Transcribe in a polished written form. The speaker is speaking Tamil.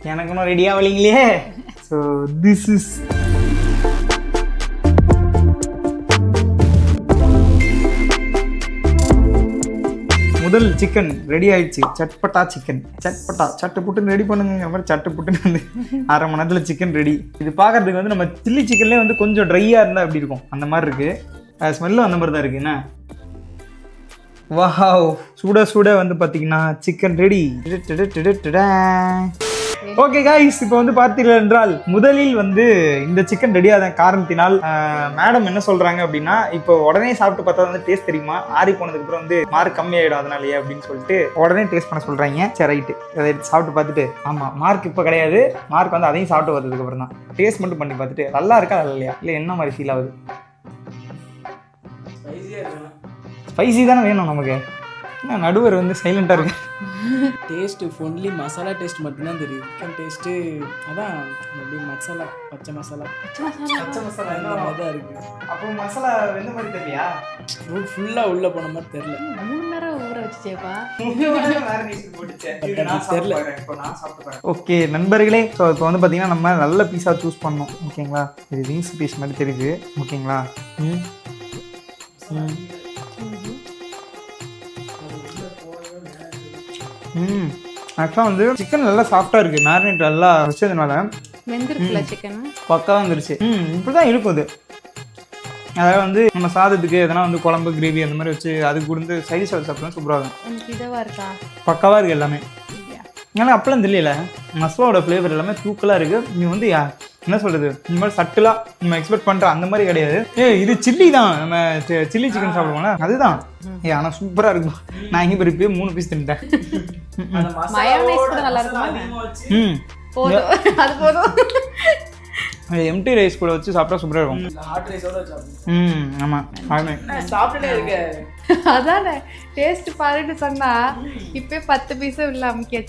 எனக்கு இன்னும் ரெடி ஆகலைங்களே. ஸோ திஸ் இஸ் முதல் சிக்கன் ரெடி ஆயிடுச்சு. சட்பட்டா சிக்கன். சட்பட்டா சட்டு புட்டுன்னு ரெடி பண்ணுங்கிற மாதிரி சட்டு புட்டுன்னு வந்து 1/2 மணி நேரத்தில் சிக்கன் ரெடி. இது பார்க்கறதுக்கு வந்து நம்ம சில்லி சிக்கன்லேயே வந்து கொஞ்சம் ட்ரையாக இருந்தால் எப்படி இருக்கும் அந்த மாதிரி இருக்குது. ஸ்மெல்லும் அந்த மாதிரி தான் இருக்குது. என்ன வாவ், சுட சுட வந்து பார்த்தீங்கன்னா சிக்கன் ரெடி. ஓகே காய்ஸ், இப்போ வந்து பார்த்தீர்கள் என்றால் முதலில் வந்து இந்த சிக்கன் ரெடியாத காரணத்தினால் மேடம் என்ன சொல்கிறாங்க அப்படின்னா, இப்போ உடனே சாப்பிட்டு பார்த்தா வந்து டேஸ்ட் தெரியுமா, ஆறி போனதுக்கப்புறம் வந்து மார்க் கம்மியாயிடும் அதனாலயே அப்படின்னு சொல்லிட்டு உடனே டேஸ்ட் பண்ண சொல்கிறாங்க. சரி ரைட்டு, அதை எடுத்து சாப்பிட்டு பார்த்துட்டு ஆமாம் மார்க் இப்போ கிடையாது, மார்க் வந்து அதையும் சாப்பிட்டு வந்ததுக்கப்புறம் தான் டேஸ்ட் மட்டும் பண்ணி பார்த்துட்டு நல்லா இருக்கா இல்லையா, இல்லை என்ன மாதிரி ஃபீல் ஆகுது. ஸ்பைசி தானே வேணும் நமக்கு. என்ன நடுவர் வந்து சைலண்டாக இருக்கு. டேஸ்ட்டு ஒன்லி மசாலா டேஸ்ட் மட்டும்தான் தெரியும். சிக்கன் டேஸ்ட்டு அதான் அப்படியே மசாலா, பச்சை மசாலா இந்த மாதிரி தான் இருக்குது. அப்போ மசாலா எந்த மாதிரி தெரியலையா, ஃபுல்லாக உள்ளே போன மாதிரி தெரில. 3 நேரம் ஊற வச்சுச்சேப்பா. ஓகே நண்பர்களே, ஸோ இப்போ வந்து பார்த்தீங்கன்னா நம்ம நல்ல பீஸாக சூஸ் பண்ணோம். ஓகேங்களா, இது விங்ஸ் பீஸ் மாதிரி தெரியுது. ஓகேங்களா, ஆக்சுவலாக வந்து சிக்கன் நல்லா சாஃப்டாக இருக்குது. மேரினேட் நல்லா வச்சதுனால வெந்திருக்குல சிக்கன் பக்காவாக வந்துருச்சு. இப்படி தான் இருக்கும் அது. அதாவது வந்து நம்ம சாதத்துக்கு எதனா வந்து குழம்பு கிரேவி அந்த மாதிரி வச்சு அதுக்கு கொடுத்து சைடிஷ் சாப்பிட்டோம்னா சூப்பராக இருக்கும். எனக்கு இதுவாக இருக்கா, பக்காவாக இருக்குது எல்லாமே. ஏன்னா அப்பெல்லாம் தெரியல, மசாலாவோட ஃப்ளேவர் எல்லாமே தூக்கலாக இருக்குது. நீ வந்து என்ன சொல்கிறது, இந்த மாதிரி சட்டிலாக நம்ம எக்ஸ்பெக்ட் பண்ணுற அந்த மாதிரி கிடையாது. இது சில்லி தான், நம்ம சில்லி சிக்கன் சாப்பிடுவோம்ல அதுதான். ஆனால் சூப்பராக இருக்கும். நான் இங்கே போய் 3 பீஸ் தின்ட்டேன். மயோனைஸ் கூட நல்லா இருக்கும். போதும், அது போதும். எம்டி ரைஸ் கூட வச்சு சாப்பிட்டா சூப்பராக இருக்கும். ஹாட் ரைஸோட சாப்பிடுவோம். ஆமாம் சாப்பிட்டுட்டே இருக்க. அதானே டேஸ்ட் பாருன்னு சொன்னா இப்போ 10 பீஸும் இல்லை அமுக்கியாச்சு.